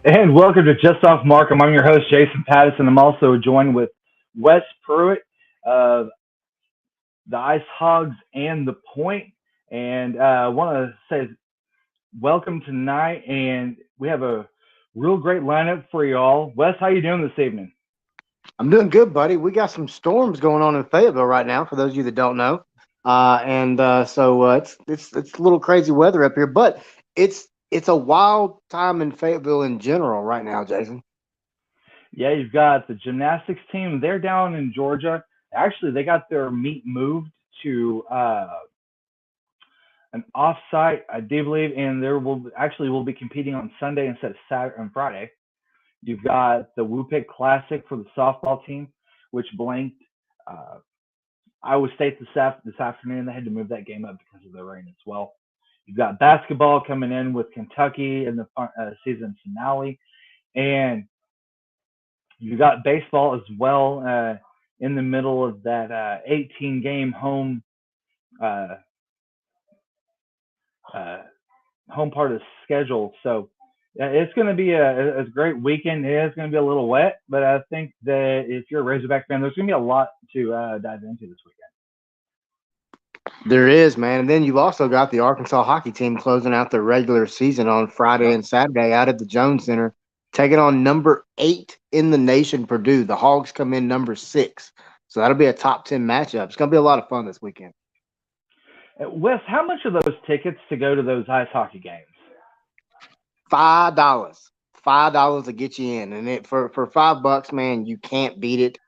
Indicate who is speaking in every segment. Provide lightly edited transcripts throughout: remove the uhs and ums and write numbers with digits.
Speaker 1: And welcome to Just Off Markham. I'm your host, Jason Pattyson. I'm also joined with Wes Pruitt of the Ice Hogs and the Point. And I want to say welcome tonight. And we have a real great lineup for you all. Wes, how you doing this evening?
Speaker 2: I'm doing good, buddy. We got some storms going on in Fayetteville right now. For those of you that don't know, and it's a little crazy weather up here, but it's a wild time in Fayetteville in general right now, Jason.
Speaker 1: Yeah, you've got the gymnastics team. They're down in Georgia. Actually, they got their meet moved to an off-site, I do believe, and there will be competing on Sunday instead of Saturday and Friday. You've got the Whoopig Classic for the softball team, which blanked uh, Iowa State this afternoon. They had to move that game up because of the rain as well. You've got basketball coming in with Kentucky in the season finale, and you've got baseball as well in the middle of that 18-game uh, uh, home part of the schedule. So it's going to be a great weekend. It is going to be a little wet, but I think that if you're a Razorback fan, there's going to be a lot to dive into this weekend.
Speaker 2: There is, man. And then you've also got the Arkansas hockey team closing out their regular season on Friday
Speaker 1: Yep.
Speaker 2: and Saturday out at the Jones Center, taking on number 8 in the nation, Purdue. The Hogs come in number 6. So that'll be a top 10 matchup. It's going to be a lot of fun this weekend.
Speaker 1: Wes, how much are those tickets to go to those ice hockey games?
Speaker 2: $5. $5 to get you in. And for $5, man, you can't beat it.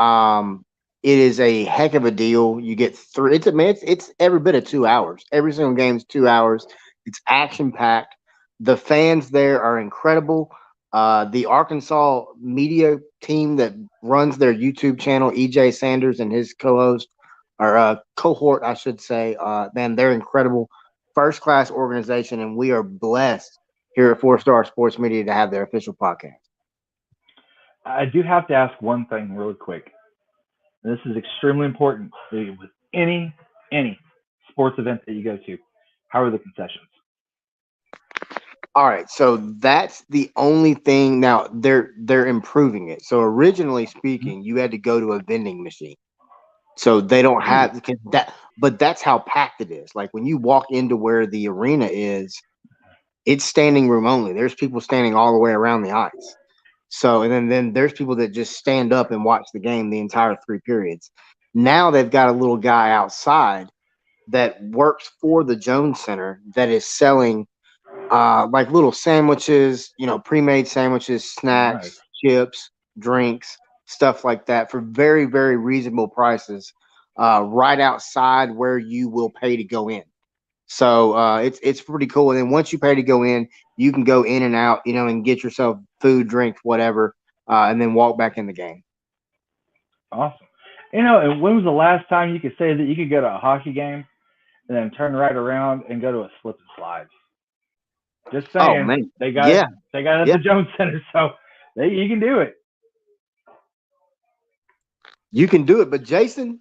Speaker 2: Um, it is a heck of a deal. You get three. It's every bit of 2 hours. Every single game's 2 hours. It's action packed. The fans there are incredible. The Arkansas media team that runs their YouTube channel, EJ Sanders and his co-host or cohort, I should say, man, they're incredible, first class organization, and we are blessed here at Four Star Sports Media to have their official podcast.
Speaker 1: I do have to ask one thing really quick. And this is extremely important with any sports event that you go to. How are the concessions?
Speaker 2: All right, so that's the only thing. Now they're improving it. So originally
Speaker 1: Mhm.
Speaker 2: speaking, you had to go to a vending machine. So they don't
Speaker 1: Ooh,
Speaker 2: have because that, but that's how packed it is. Like when you walk into where the arena is, it's standing room only. There's people standing all the way around the ice. So and then there's people that just stand up and watch the game the entire 3 periods. Now they've got a little guy outside that works for the Jones Center that is selling like little sandwiches, pre-made sandwiches,
Speaker 1: nice.
Speaker 2: snacks, chips, drinks, stuff like that for very, very reasonable prices, right outside where you will pay to go in. So it's pretty cool. And then once you pay to go in, you can go in and out, and get yourself food, drinks, whatever, and then walk back in the game.
Speaker 1: Awesome. And when was the last time you could say that you could go to a hockey game and then turn right around and go to a slip and slide? Just
Speaker 2: Oh
Speaker 1: saying,
Speaker 2: man,
Speaker 1: they got
Speaker 2: yeah,
Speaker 1: they got it at
Speaker 2: yeah.
Speaker 1: the Jones Center, so you can do it.
Speaker 2: You can do it, but Jason,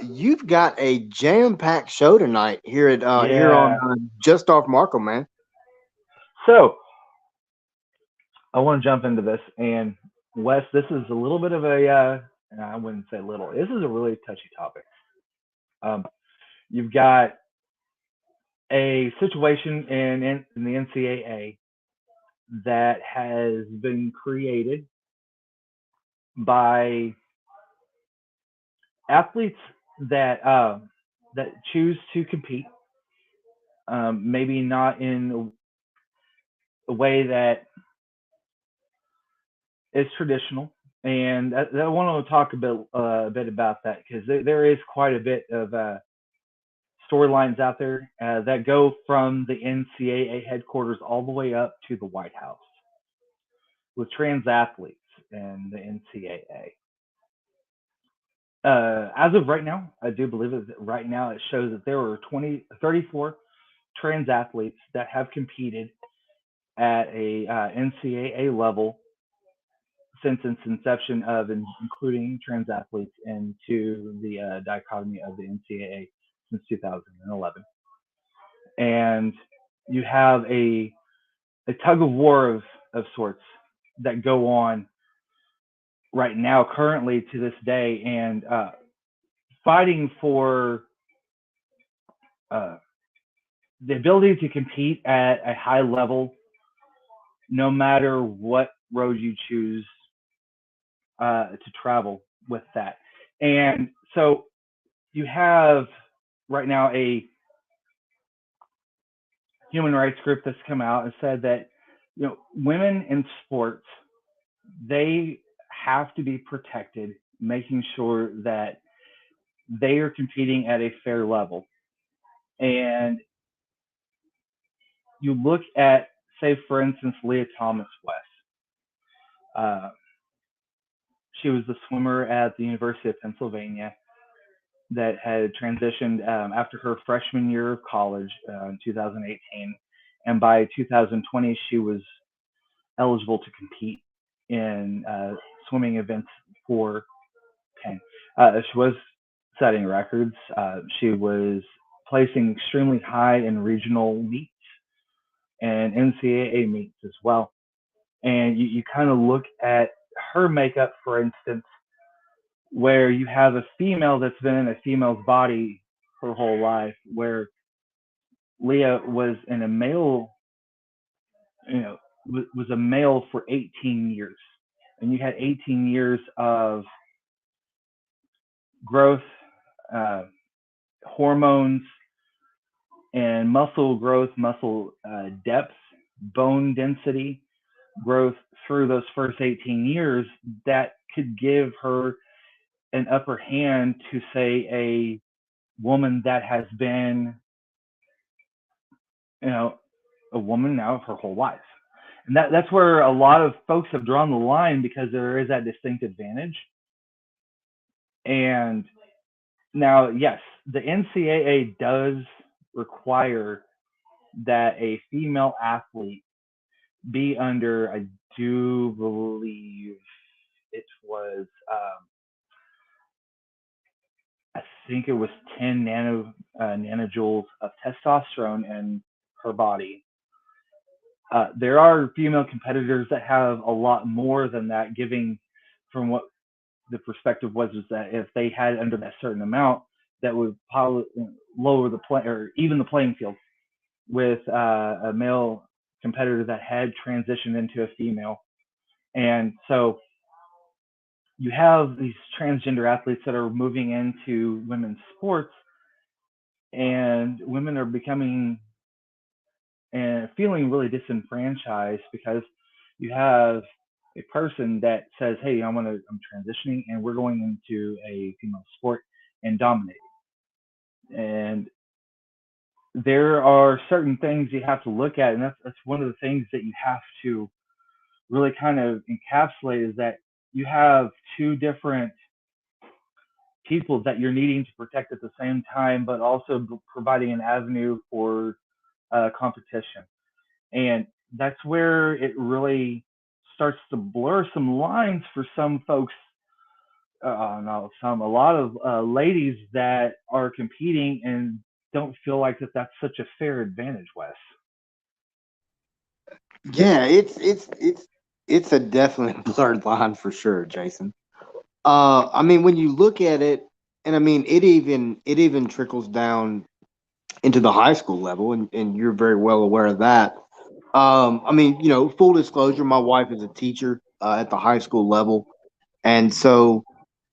Speaker 2: you've got a jam-packed show tonight here at here on
Speaker 1: Yeah.
Speaker 2: Just Off Markham, man.
Speaker 1: So I want to jump into this, and Wes, this is a little bit of a I wouldn't say little. This is a really touchy topic. Um, you've got a situation in the NCAA that has been created by athletes that choose to compete, maybe not in a way that is traditional. And I want to talk a bit about that because there is quite a bit of storylines out there that go from the NCAA headquarters all the way up to the White House with trans athletes and the NCAA. As of right now, I do believe that right now it shows that there were 34 trans athletes that have competed at a NCAA level since its inception including trans athletes into the dichotomy of the NCAA since 2011. And you have a tug of war of of sorts that go on right now, currently to this day, and fighting for uh, the ability to compete at a high level, no matter what road you choose to travel with that. And so you have right now a human rights group that's come out and said that women in sports, they have to be protected, making sure that they are competing at a fair level. And you look at, say, for instance, Leah Thomas West. Uh, she was the swimmer at the University of Pennsylvania that had transitioned after her freshman year of college in 2018. And by 2020, she was eligible to compete in swimming events for Penn. She was setting records. She was placing extremely high in regional meets and NCAA meets as well. And you kind of look at her makeup, for instance, where you have a female that's been in a female's body her whole life, where Leah was in a male, was a male for 18 years. And you had 18 years of growth, uh, hormones, and muscle growth, muscle depth, bone density growth through those first 18 years that could give her an upper hand to, say, a woman that has been, a woman now her whole life. And that's where a lot of folks have drawn the line, because there is that distinct advantage. And now, yes, the NCAA does require that a female athlete be under, I do believe it was, I think it was 10 nanojoules of testosterone in her body. There are female competitors that have a lot more than that, giving from what the perspective was that if they had under that certain amount, that would probably lower the play or even the playing field with a male competitor that had transitioned into a female. And so you have these transgender athletes that are moving into women's sports, and women are becoming and feeling really disenfranchised, because you have a person that says, "Hey, I'm transitioning, and we're going into a female sport and dominating." And there are certain things you have to look at, and that's one of the things that you have to really kind of encapsulate, is that you have two different people that you're needing to protect at the same time, but also providing an avenue for competition. And that's where it really starts to blur some lines for some folks. A lot of ladies that are competing and don't feel like that's such a fair advantage, Wes.
Speaker 2: Yeah, it's a definitely blurred line for sure, Jason. I mean, when you look at it, and I mean, it even trickles down into the high school level, and you're very well aware of that. I mean, full disclosure, my wife is a teacher at the high school level, and so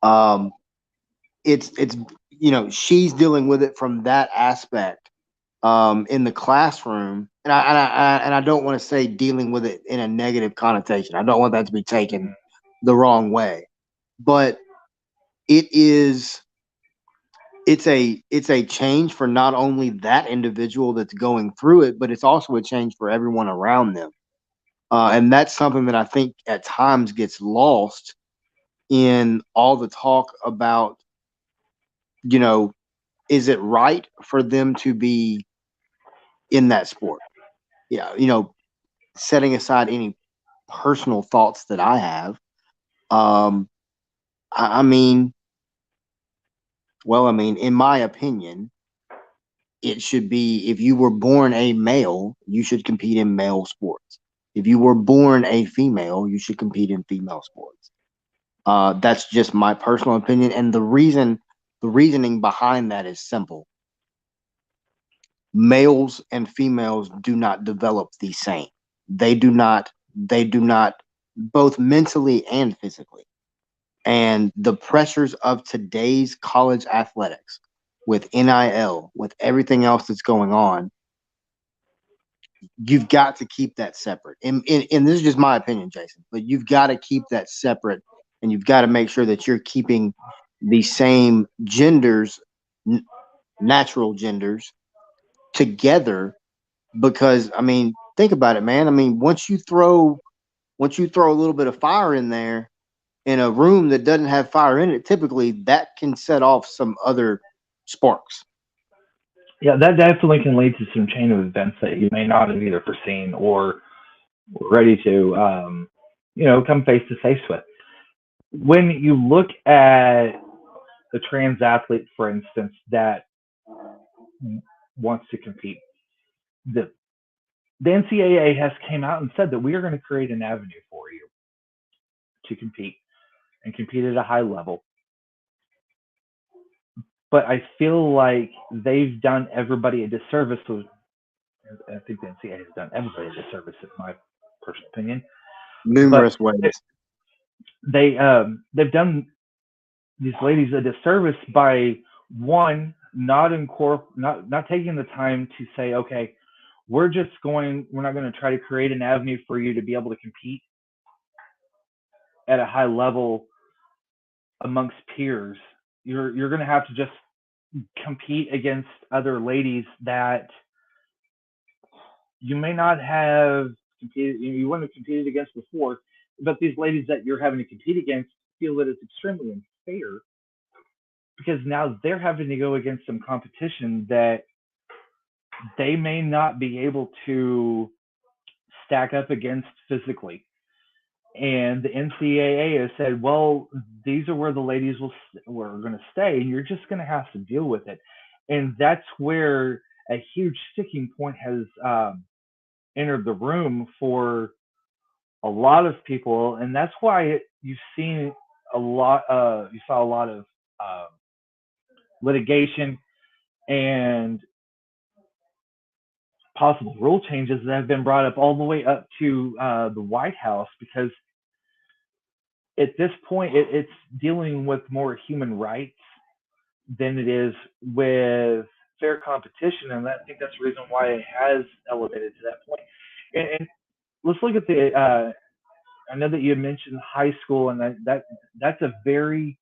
Speaker 2: um, it's she's dealing with it from that aspect in the classroom, and I don't want to say dealing with it in a negative connotation. I don't want that to be taken the wrong way, but it is it's a change for not only that individual that's going through it, but it's also a change for everyone around them. And that's something that I think at times gets lost in all the talk about, you know, is it right for them to be in that sport? Yeah, setting aside any personal thoughts that I have, um, I mean, well, I mean, in my opinion, it should be if you were born a male, you should compete in male sports. If you were born a female, you should compete in female sports. That's just my personal opinion, and the reasoning behind that is simple. Males and females do not develop the same. They do not. They do not, both mentally and physically. And the pressures of today's college athletics, with NIL, with everything else that's going on, you've got to keep that separate. And this is just my opinion, Jason, but you've got to keep that separate, and you've got to make sure that you're keeping the same genders, natural genders, together. Because I mean, think about it, man. I mean, once you throw a little bit of fire in there in a room that doesn't have fire in it, typically that can set off some other sparks.
Speaker 1: Yeah, that definitely can lead to some chain of events that you may not have either foreseen or ready to, come face to face with. When you look at the trans athlete, for instance, that wants to compete, the the NCAA has came out and said that we are going to create an avenue for you to compete and compete at a high level. But I feel like they've done everybody a disservice. I think the NCAA has done everybody a disservice, in my personal opinion. But
Speaker 2: Numerous ways.
Speaker 1: they've done these ladies a disservice by one not taking the time to say, okay, we're not going to try to create an avenue for you to be able to compete at a high level amongst peers. You're going to have to just compete against other ladies that you may not have competed, you wouldn't have competed against before, but these ladies that you're having to compete against feel that it's extremely unfair because now they're having to go against some competition that they may not be able to stack up against physically. And the NCAA has said, well, these are where the ladies were going to stay, and you're just going to have to deal with it. And that's where a huge sticking point has entered the room for a lot of people, and that's why you've seen you saw a lot of uh, litigation and possible rule changes that have been brought up all the way up to the White House because at this point it's dealing with more human rights than it is with fair competition, and I think that's the reason why it has elevated to that point. And let's look at the. I know that you mentioned high school, and that's a very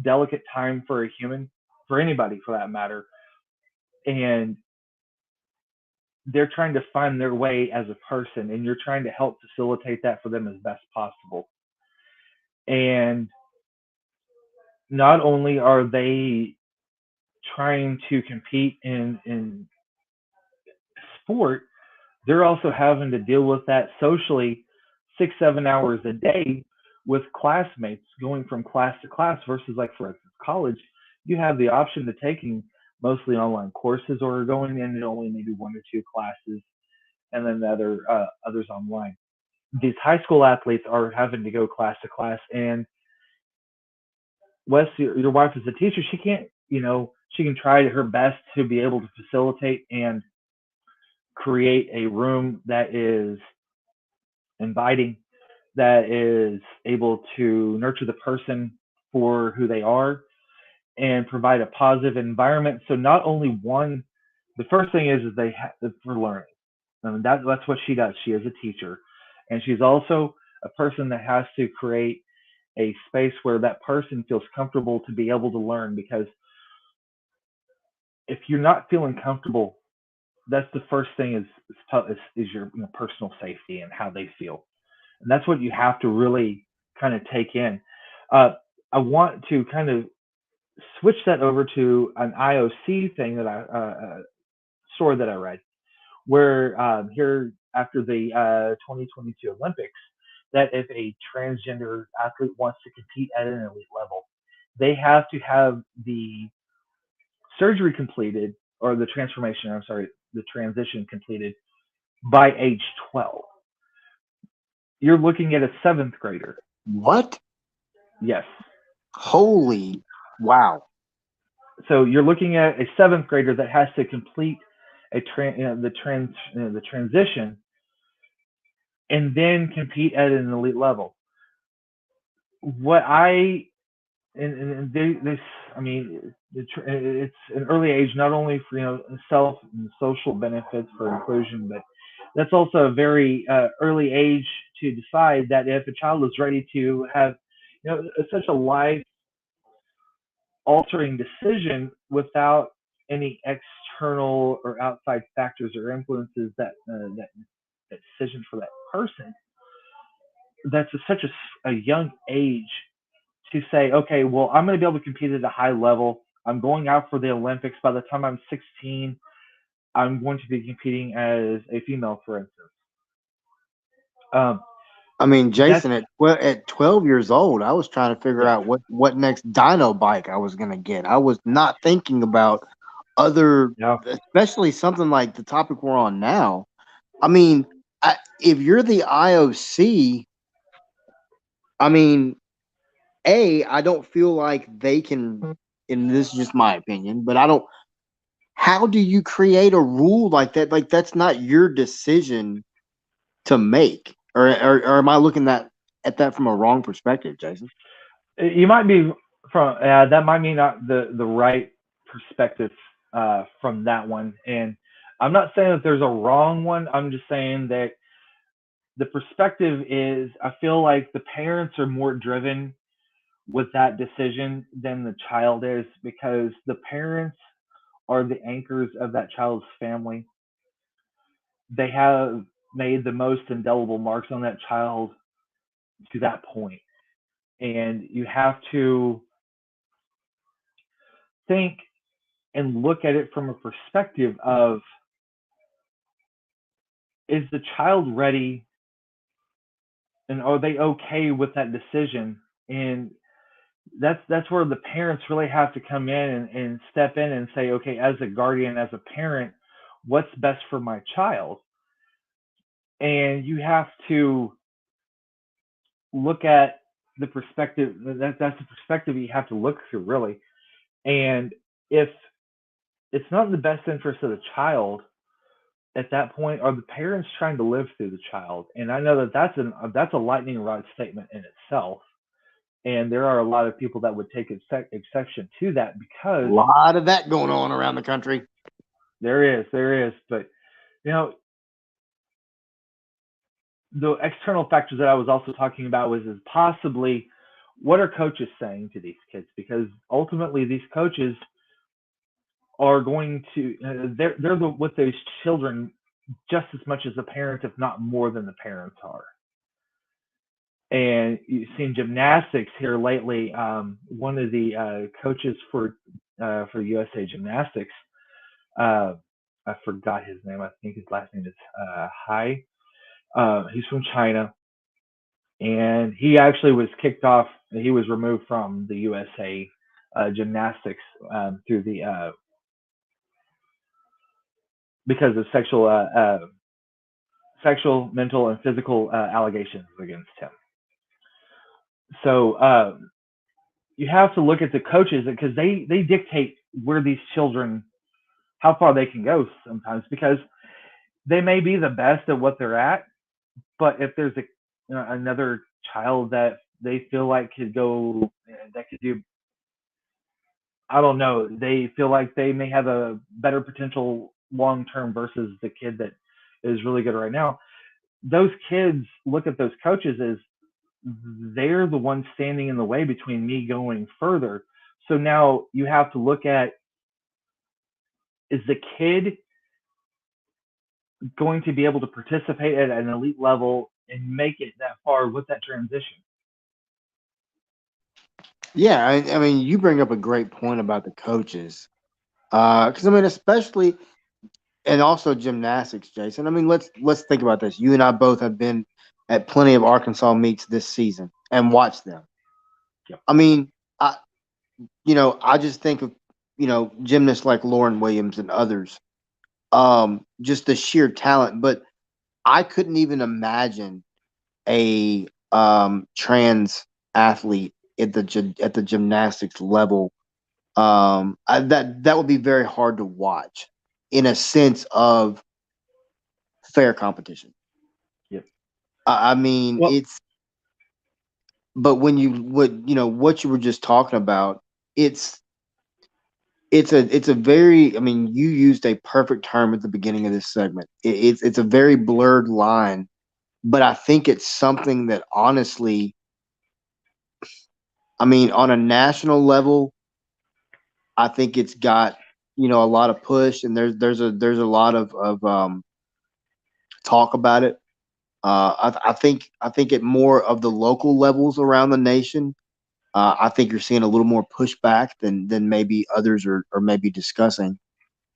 Speaker 1: delicate time for a human, for anybody for that matter, and they're trying to find their way as a person, and you're trying to help facilitate that for them as best possible. And not only are they trying to compete in sport, they're also having to deal with that socially 6 7 hours a day with classmates going from class to class versus like for instance college you have the option of taking mostly online courses or going in and only maybe one or two classes and then the others online. These high school athletes are having to go class to class, and Wes, your wife is a teacher, she can't, she can try her best to be able to facilitate and create a room that is inviting, that is able to nurture the person for who they are and provide a positive environment. So not only one, the first thing is they have for learning. I mean, that's what she does. She is a teacher, and she's also a person that has to create a space where that person feels comfortable to be able to learn. Because if you're not feeling comfortable, that's the first thing is your personal safety and how they feel, and that's what you have to really kind of take in. Uh, I want to kind of switch that over to an IOC thing that I story that I read, where here after the 2022 Olympics, that if a transgender athlete wants to compete at an elite level, they have to have the surgery completed or the transformation. I'm sorry, the transition completed by age 12. You're looking at a seventh grader.
Speaker 2: What?
Speaker 1: Yes.
Speaker 2: Holy wow.
Speaker 1: So you're looking at a seventh grader that has to complete the transition and then compete at an elite level. What I and this, I mean, it's an early age not only for self and social benefits for inclusion, but that's also a very early age to decide that if a child is ready to have such a life altering decision without any external or outside factors or influences that decision for that person. That's such a young age to say, okay, well, I'm going to be able to compete at a high level. I'm going out for the Olympics. By the time I'm 16, I'm going to be competing as a female, for instance. Um,
Speaker 2: I mean,
Speaker 1: that's
Speaker 2: Jason, at 12 years old, I was trying to figure
Speaker 1: yeah,
Speaker 2: out what next dyno bike I was going to get. I was not thinking about other,
Speaker 1: yeah.
Speaker 2: especially something like the topic we're on now. I mean, if you're the IOC, I mean, I don't feel like they can, and this is just my opinion, but I don't, how do you create a rule like that? Like, that's not your decision to make. Or am I looking at that from a wrong perspective, Jason?
Speaker 1: You might be from that might be not the right perspective from that one. And I'm not saying that there's a wrong one. I'm just saying that the perspective is I feel like the parents are more driven with that decision than the child is because the parents are the anchors of that child's family. They have made the most indelible marks on that child to that point. And you have to think and look at it from a perspective of is the child ready and are they okay with that decision? And that's where the parents really have to come in and step in and say, okay, as a guardian, as a parent, what's best for my child? And you have to look at the perspective that's the perspective you have to look through really. And if it's not in the best interest of the child at that point, are the parents trying to live through the child? And I know that that's a lightning rod statement in itself. And there are a lot of people that would take exception to that
Speaker 2: A
Speaker 1: because
Speaker 2: lot of that going on around the country.
Speaker 1: there is. But you know, the external factors that I was also talking about was is possibly what are coaches saying to these kids? Because ultimately, these coaches are going to with those children just as much as the parents, if not more than the parents are. And you've seen gymnastics here lately. One of the coaches for USA Gymnastics, uh, I forgot his name. I think his last name is Hai. He's from China, and he actually was kicked off. He was removed from the USA Gymnastics through the because of sexual, mental, and physical allegations against him. So you have to look at the coaches because they dictate where these children how far they can go sometimes because they may be the best at what they're at, but if there's another child that they feel like could go that could do I don't know they feel like they may have a better potential long term versus the kid that is really good right now. Those kids look at those coaches as they're the ones standing in the way between me going further. So now you have to look at is the kid going to be able to participate at an elite level and make it that far with that transition?
Speaker 2: Yeah, I mean, you bring up a great point about the coaches, because I mean, especially and also gymnastics, Jason. I mean, let's think about this. You and I both have been at plenty of Arkansas meets this season and watched them.
Speaker 1: Yep.
Speaker 2: I mean, I just think of gymnasts like Lauren Williams and others, just the sheer talent. But I couldn't even imagine a trans athlete at the gymnastics level. That would be very hard to watch in a sense of fair competition.
Speaker 1: Yep.
Speaker 2: I mean,
Speaker 1: Well,
Speaker 2: it's but when what you were just talking about, it's it's a very, I mean, you used a perfect term at the beginning of this segment. It's a very blurred line, but I think it's something that honestly, I mean, on a national level, I think it's got a lot of push, and there's a lot of talk about it. I think at more of the local levels around the nation, I think you're seeing a little more pushback than maybe others are maybe discussing.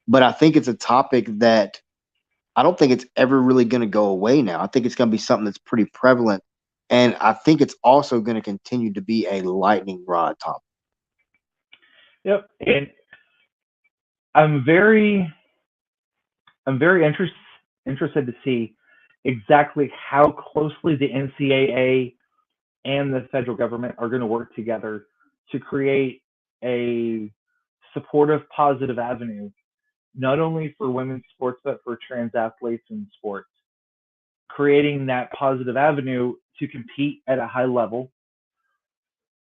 Speaker 2: But I think it's a topic that I don't think it's ever really going to go away now. I think it's going to be something that's pretty prevalent, and I think it's also going to continue to be a lightning rod topic.
Speaker 1: yep. And I'm very I'm very interested to see exactly how closely the NCAA and the federal government are going to work together to create a supportive, positive avenue, not only for women's sports, but for trans athletes in sports. Creating that positive avenue to compete at a high level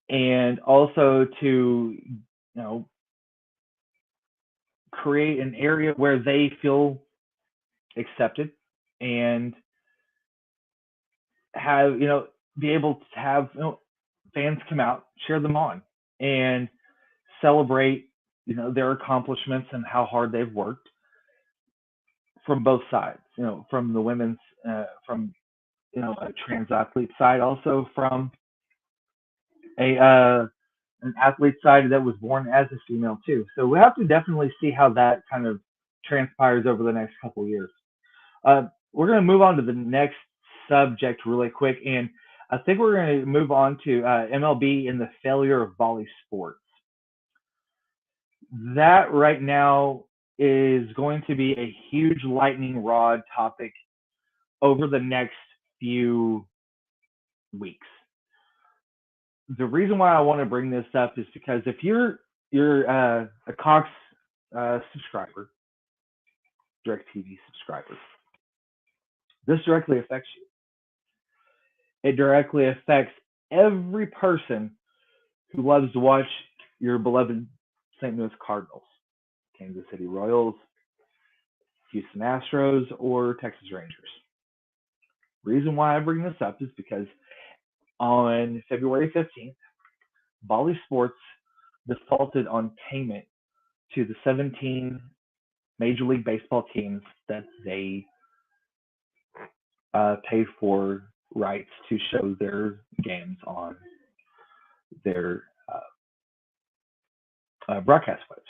Speaker 1: and also to, create an area where they feel accepted and have, be able to have, fans come out, cheer them on, and celebrate, their accomplishments and how hard they've worked from both sides. From the women's, from a trans athlete side, also from a an athlete side that was born as a female too. So we have to definitely see how that kind of transpires over the next couple of years. We're going to move on to the next subject really quick, and I think we're going to move on to MLB and the failure of volley sports. That right now is going to be a huge lightning rod topic over the next few weeks. The reason why I want to bring this up is because if you're a Cox subscriber, DirecTV subscriber, this directly affects you. It directly affects every person who loves to watch your beloved St. Louis Cardinals, Kansas City Royals, Houston Astros, or Texas Rangers. Reason why I bring this up is because on February 15th, Bally Sports defaulted on payment to the 17 Major League Baseball teams that they paid for rights to show their games on their broadcast waves.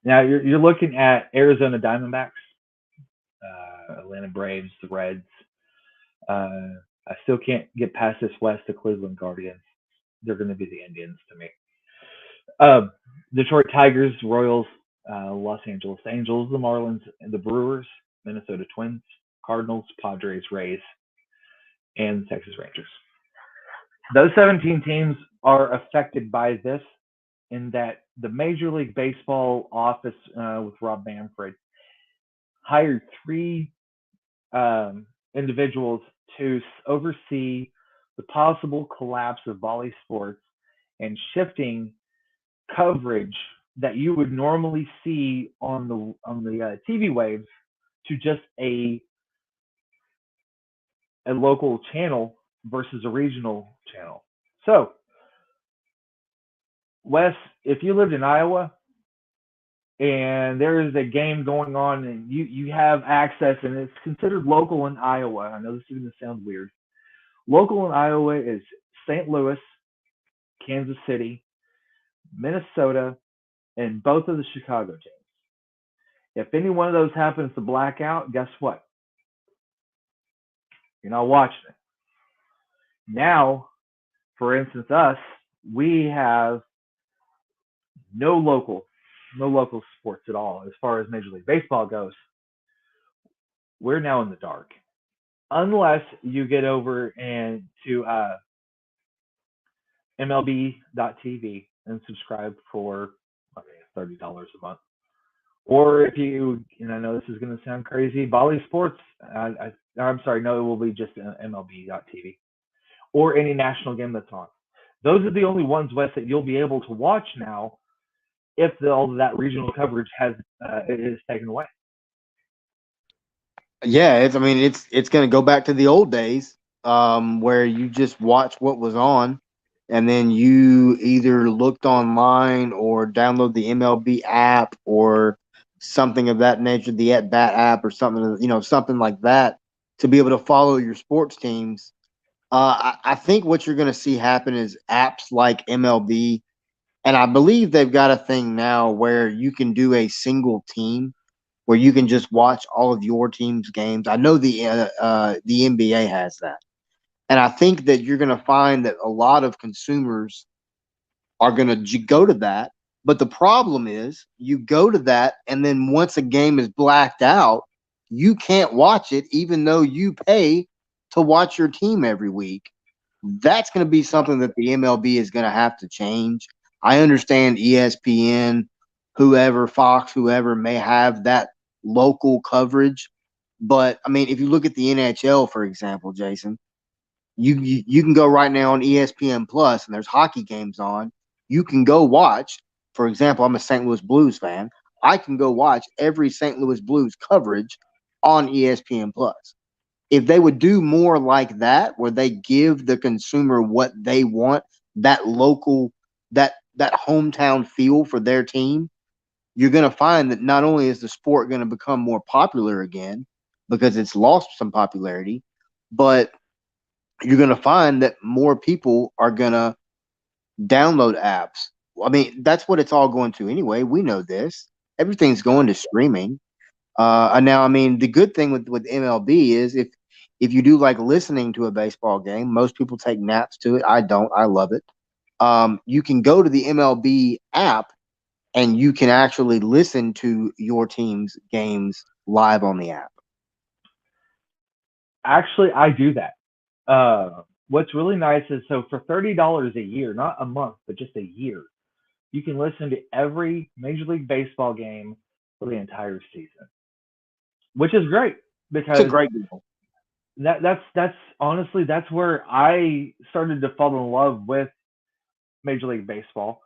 Speaker 1: Now you're looking at Arizona Diamondbacks, Atlanta Braves, the Reds. I still can't get past this West, the Cleveland Guardians. They're going to be the Indians to me. Detroit Tigers, Royals, Los Angeles Angels, the Marlins, and the Brewers, Minnesota Twins, Cardinals, Padres, Rays, and the Texas Rangers. Those 17 teams are affected by this in that the Major League Baseball office with Rob Manfred hired three individuals to oversee the possible collapse of volley sports and shifting coverage that you would normally see on the TV waves to just a local channel versus a regional channel. So, Wes, if you lived in Iowa and there is a game going on and you have access and it's considered local in Iowa, I know this is going to sound weird. Local in Iowa is St. Louis, Kansas City, Minnesota, and both of the Chicago teams. If any one of those happens to black out, guess what? You're not watching it. Now, for instance, us, we have no local sports at all as far as Major League Baseball goes. we're now in the dark unless you get over and to MLB.TV and subscribe for $30 a month. Or if you, and I know this is going to sound crazy, Bali Sports. I'm sorry, no, it will be just MLB.TV or any national game that's on. Those are the only ones, Wes, that you'll be able to watch now if all of that regional coverage has is taken away.
Speaker 2: Yeah, it's going to go back to the old days, where you just watch what was on, and then you either looked online or download the MLB app or something of that nature, the At Bat app or something, something like that, to be able to follow your sports teams. I think what you're going to see happen is apps like MLB, and I believe they've got a thing now where you can do a single team where you can just watch all of your team's games. I know the NBA has that, and I think that you're going to find that a lot of consumers are going to go to that. But the problem is, you go to that, and then once a game is blacked out, you can't watch it, even though you pay to watch your team every week. That's going to be something that the MLB is going to have to change. I understand ESPN, whoever, Fox, whoever may have that local coverage. But I mean, if you look at the NHL, for example, Jason, you can go right now on ESPN Plus, and there's hockey games on. You can go watch. For example, I'm a St. Louis Blues fan. I can go watch every St. Louis Blues coverage on ESPN Plus. If they would do more like that, where they give the consumer what they want, that local, that hometown feel for their team, you're going to find that not only is the sport going to become more popular again because it's lost some popularity, but you're going to find that more people are going to download apps. I mean, that's what it's all going to anyway. We know this. Everything's going to streaming. And now, I mean, the good thing with MLB is if you do like listening to a baseball game, most people take naps to it. I don't. I love it. You can go to the MLB app and you can actually listen to your team's games live on the app.
Speaker 1: Actually, I do that. What's really nice is so for $30 a year, not a month, but just a year, you can listen to every Major League Baseball game for the entire season, which is great
Speaker 2: It's a
Speaker 1: because
Speaker 2: great deal.
Speaker 1: that's honestly that's where I started to fall in love with Major League Baseball.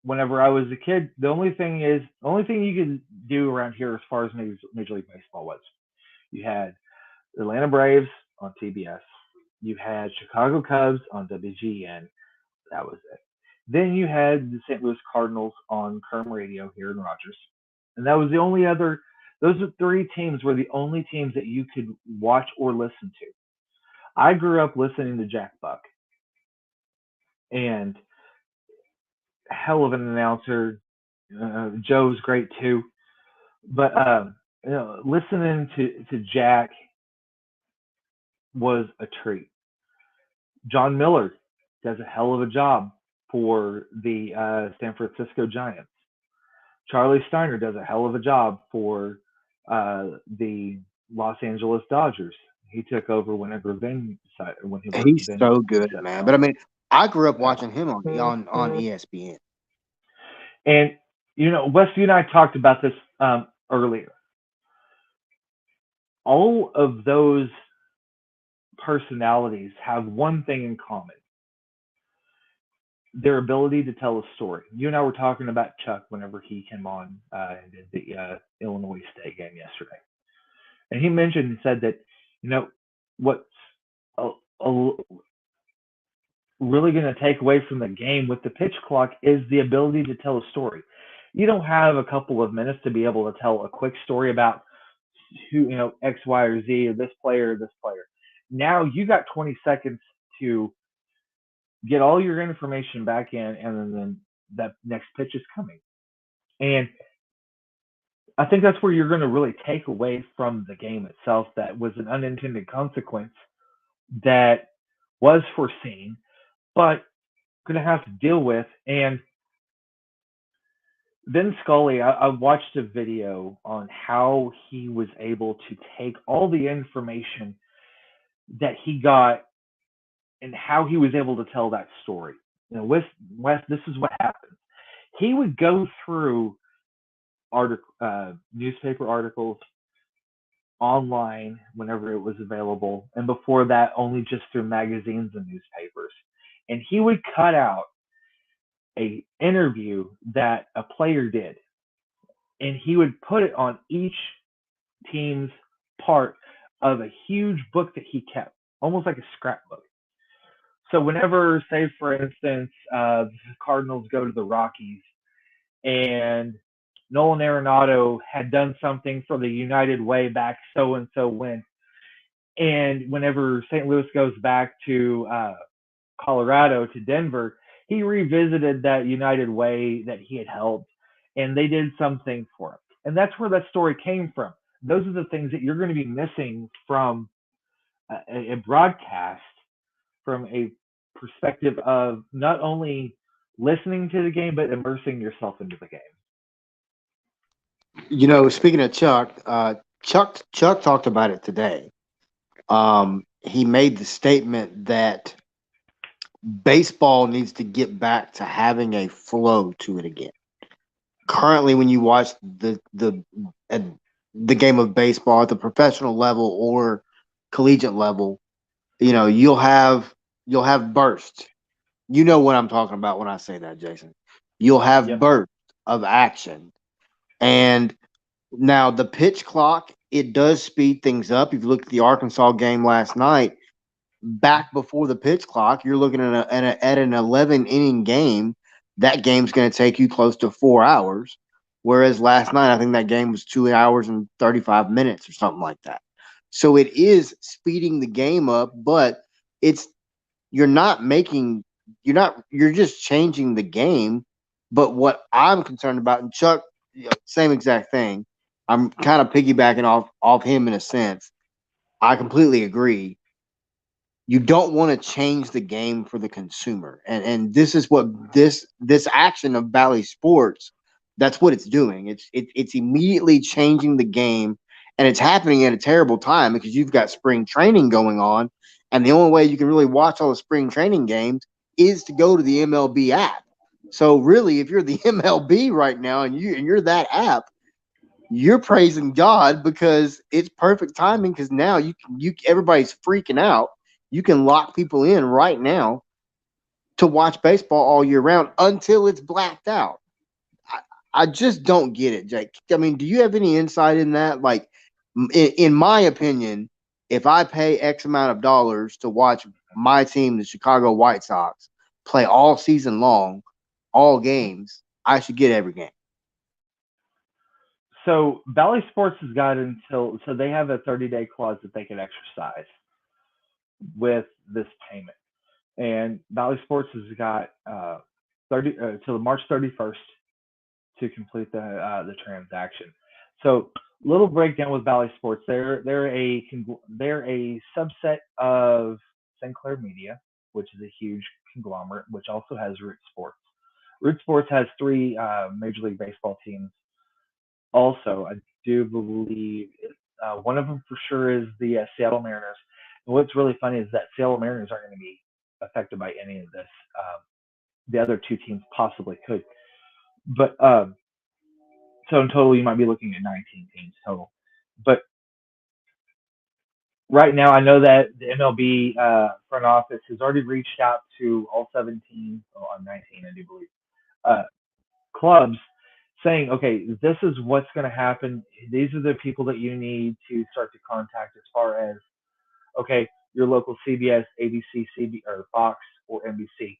Speaker 1: Whenever I was a kid, the only thing you could do around here as far as Major League Baseball was you had the Atlanta Braves on TBS, you had Chicago Cubs on WGN. That was it. Then you had the St. Louis Cardinals on Kerm Radio here in Rogers, and that was the only other. Those three teams were the only teams that you could watch or listen to. I grew up listening to Jack Buck, and hell of an announcer. Joe's great too, but listening to Jack was a treat. John Miller does a hell of a job for the San Francisco Giants. Charlie Steiner does a hell of a job for the Los Angeles Dodgers. He took over whenever
Speaker 2: He's
Speaker 1: Vin
Speaker 2: so good,
Speaker 1: stepped
Speaker 2: man. But
Speaker 1: down.
Speaker 2: I mean, I grew up
Speaker 1: Yeah.
Speaker 2: watching him on ESPN.
Speaker 1: And Wes, you and I talked about this earlier. All of those personalities have one thing in common: their ability to tell a story. You and I were talking about Chuck whenever he came on and did the Illinois State game yesterday, and he mentioned and said that what's a, a, really going to take away from the game with the pitch clock is the ability to tell a story. You don't have a couple of minutes to be able to tell a quick story about who X, Y, or Z, or this player or this player. Now you got 20 seconds to get all your information back in, and then that next pitch is coming. And I think that's where you're going to really take away from the game itself that was an unintended consequence that was foreseen, but going to have to deal with. And Vin Scully, I watched a video on how he was able to take all the information that he got and how he was able to tell that story. Wes, this is what happened. He would go through newspaper articles online whenever it was available, and before that, only just through magazines and newspapers. And he would cut out a interview that a player did, and he would put it on each team's part of a huge book that he kept, almost like a scrapbook. So whenever, say for instance, the Cardinals go to the Rockies and Nolan Arenado had done something for the United Way back so and so when, and whenever St. Louis goes back to Colorado to Denver, he revisited that United Way that he had helped, and they did something for him. And that's where that story came from. Those are the things that you're going to be missing from a broadcast, from a perspective of not only listening to the game but immersing yourself into the game.
Speaker 2: Speaking of Chuck, Chuck talked about it today. He made the statement that baseball needs to get back to having a flow to it again. Currently, when you watch the game of baseball at the professional level or collegiate level, you'll have bursts. You know what I'm talking about when I say that, Jason. You'll have
Speaker 1: Yep.
Speaker 2: bursts of action, and now the pitch clock, it does speed things up. If you look at the Arkansas game last night, back before the pitch clock, you're looking at an 11 inning game. That game's going to take you close to 4 hours. Whereas last night, I think that game was 2 hours and 35 minutes or something like that. So it is speeding the game up, but it's you're not making you're just changing the game. But what I'm concerned about, and Chuck, same exact thing. I'm kind of piggybacking off him in a sense. I completely agree. You don't want to change the game for the consumer, and this is what this action of Bally Sports, that's what it's doing. It's immediately changing the game, and it's happening at a terrible time because you've got spring training going on, and the only way you can really watch all the spring training games is to go to the MLB app. So really, if you're the MLB right now and you're that app, you're praising God because it's perfect timing, because now you everybody's freaking out. You can lock people in right now to watch baseball all year round until it's blacked out. I just don't get it, Jake. I mean, do you have any insight in that? Like, in my opinion, if I pay X amount of dollars to watch my team, the Chicago White Sox, play all season long, all games, I should get every game.
Speaker 1: So Bally Sports has got until, so they have a 30-day clause that they can exercise with this payment, and Bally Sports has got 30 till March 31st to complete the transaction. So little breakdown with Bally Sports. They're a subset of Sinclair Media, which is a huge conglomerate, which also has Root Sports. Root Sports has three Major League Baseball teams. Also, I do believe one of them for sure is the Seattle Mariners. And what's really funny is that Seattle Mariners aren't going to be affected by any of this. The other two teams possibly could, but so in total you might be looking at 19 teams total. But right now, I know that the MLB front office has already reached out to all 17, oh, 19, I do believe, uh, clubs, saying, okay, this is what's going to happen. These are the people that you need to start to contact as far as, okay, your local CBS, ABC, or Fox, or NBC.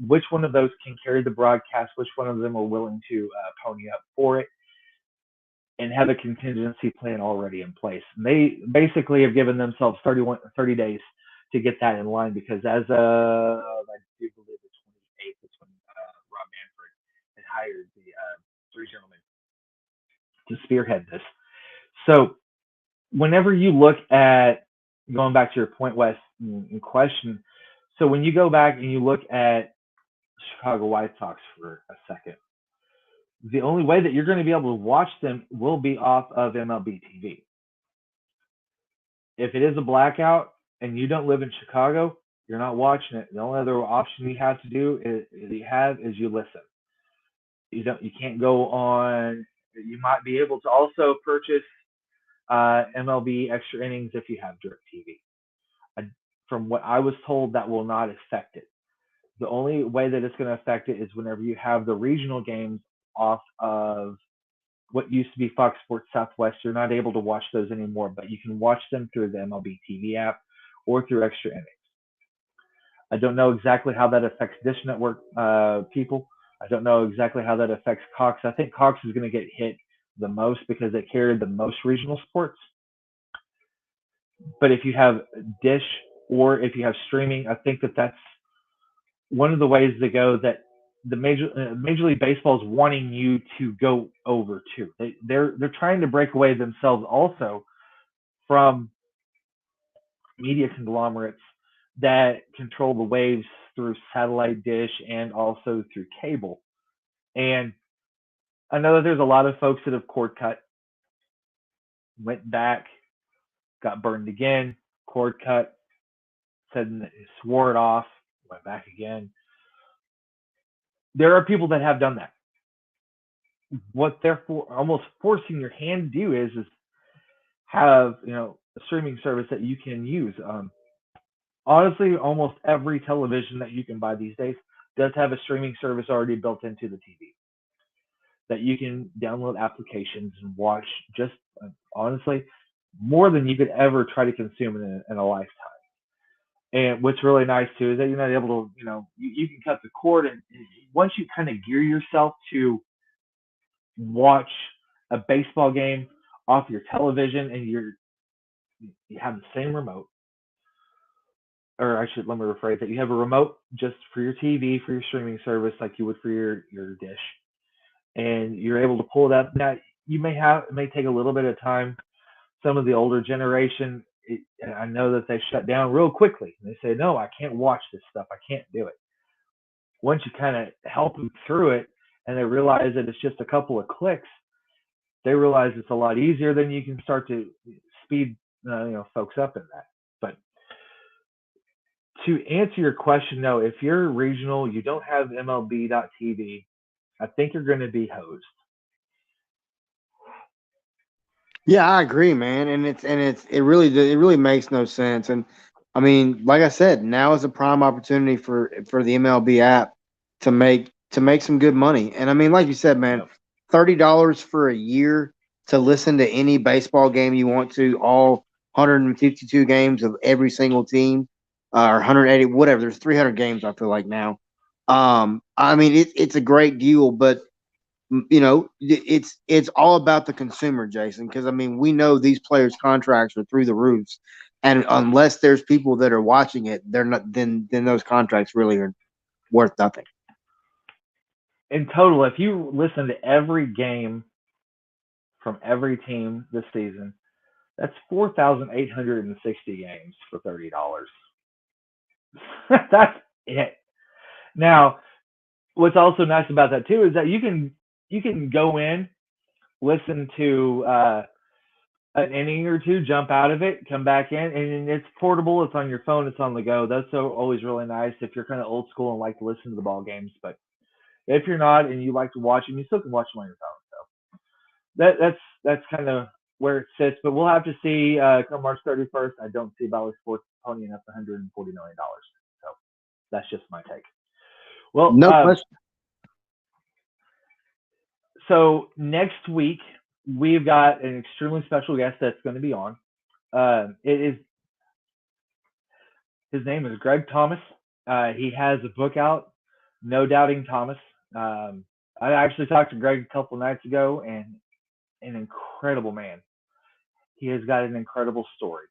Speaker 1: Which one of those can carry the broadcast? Which one of them are willing to pony up for it and have a contingency plan already in place? And they basically have given themselves 30 days to get that in line, because as I do believe the 28th is when Rob Manfred had hired the three gentlemen to spearhead this. So whenever you look at, going back to your point, Wes, in question, so when you go back and you look at Chicago White Sox for a second, The only way that you're going to be able to watch them will be off of MLB TV. If it is a blackout and you don't live in Chicago, you're not watching it. The only other option you have to do is you listen. You can't go on. You might be able to also purchase MLB extra innings if you have DirecTV. I, from what I was told, that will not affect it. The only way that it's going to affect it is whenever you have the regional games off of what used to be Fox Sports Southwest. You're not able to watch those anymore, but you can watch them through the MLB TV app or through extra innings. I don't know exactly how that affects Dish Network people. I don't know exactly how that affects Cox. I think Cox is going to get hit the most because they carry the most regional sports. But if you have Dish or if you have streaming, I think that that's one of the ways to go that the Major League Baseball is wanting you to go over to. They're trying to break away themselves also from media conglomerates that control the waves through satellite dish and also through cable. And I know that there's a lot of folks that have cord cut, went back, got burned again, cord cut, said swore it off, went back again. There are people that have done that. What they're almost forcing your hand to do is have a streaming service that you can use. Honestly, almost every television that you can buy these days does have a streaming service already built into the TV that you can download applications and watch just honestly more than you could ever try to consume in a lifetime. And what's really nice too is that you're not able to, you can cut the cord, and once you kind of gear yourself to watch a baseball game off your television and you have the same remote, or let me rephrase that. You have a remote just for your TV, for your streaming service, like you would for your dish, and you're able to pull it up. Now, it may take a little bit of time. Some of the older generation, I know that they shut down real quickly. They say, no, I can't watch this stuff. I can't do it. Once you kind of help them through it and they realize that it's just a couple of clicks, they realize it's a lot easier. Then you can start to speed folks up in that. But to answer your question, no, if you're regional, you don't have MLB.TV, I think you're going to be hosed.
Speaker 2: Yeah, I agree, man, and it really makes no sense. And I mean, like I said, now is a prime opportunity for the MLB app to make some good money. And I mean, like you said, man,
Speaker 1: Yep.
Speaker 2: $30 for a year to listen to any baseball game you want to, all 152 games of every single team, or 180, whatever. There's 300 games, I feel like now. I mean, it's a great deal, but it's all about the consumer, Jason, because I mean, we know these players' contracts are through the roofs, and unless there's people that are watching it, they're not. Then those contracts really are worth nothing.
Speaker 1: In total, if you listen to every game from every team this season, that's 4,860 games for $30. That's it. Now, what's also nice about that too is that you can go in, listen to an inning or two, jump out of it, come back in, and it's portable. It's on your phone. It's on the go. That's always really nice if you're kind of old school and like to listen to the ball games. But if you're not and you like to watch them, you still can watch them on your phone. So that's kind of where it sits. But we'll have to see come March 31st. I don't see Bally Sports ponying up $140 million. So that's just my take. Well,
Speaker 2: No question.
Speaker 1: So next week we've got an extremely special guest that's going to be on. His name is Greg Thomas. He has a book out, No Doubting Thomas. I actually talked to Greg a couple nights ago, and an incredible man. He has got an incredible story.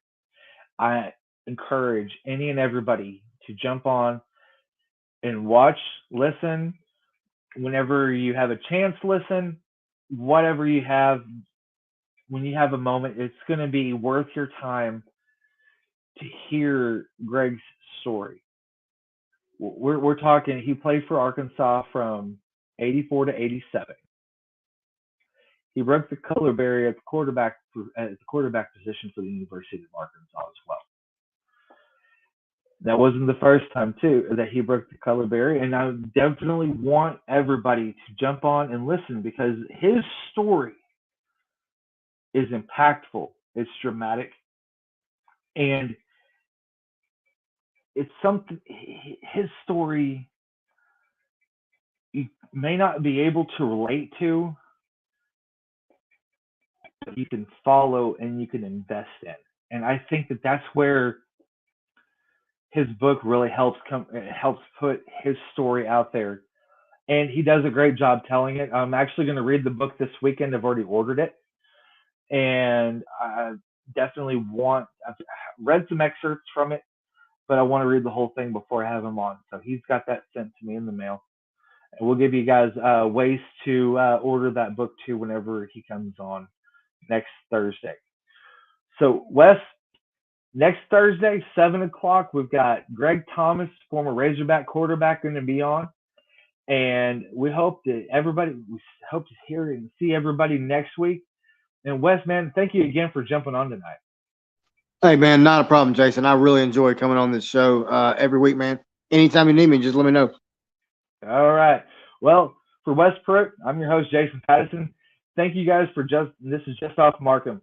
Speaker 1: I encourage any and everybody to jump on and watch, listen. Whenever you have a chance, listen. Whatever you have, when you have a moment, it's going to be worth your time to hear Greg's story. We're talking, he played for Arkansas from 84 to 87. He broke the color barrier at the quarterback position for the University of Arkansas as well. That wasn't the first time too that he broke the color barrier, and I definitely want everybody to jump on and listen because his story is impactful, it's dramatic, and it's something. His story you may not be able to relate to, but you can follow and you can invest in. And I think that that's where his book really helps put his story out there. And he does a great job telling it. I'm actually going to read the book this weekend. I've already ordered it, and I definitely I've read some excerpts from it, but I want to read the whole thing before I have him on. So he's got that sent to me in the mail. And we'll give you guys ways to order that book too whenever he comes on next Thursday. So Wes, next Thursday, 7 o'clock, we've got Greg Thomas, former Razorback quarterback, going to be on. And we hope to hear and see everybody next week. And Wes, man, thank you again for jumping on tonight.
Speaker 2: Hey, man, not a problem, Jason. I really enjoy coming on this show every week, man. Anytime you need me, just let me know.
Speaker 1: All right. Well, for Wes Pruitt, I'm your host, Jason Pattyson. Thank you guys this is Just Off Markham.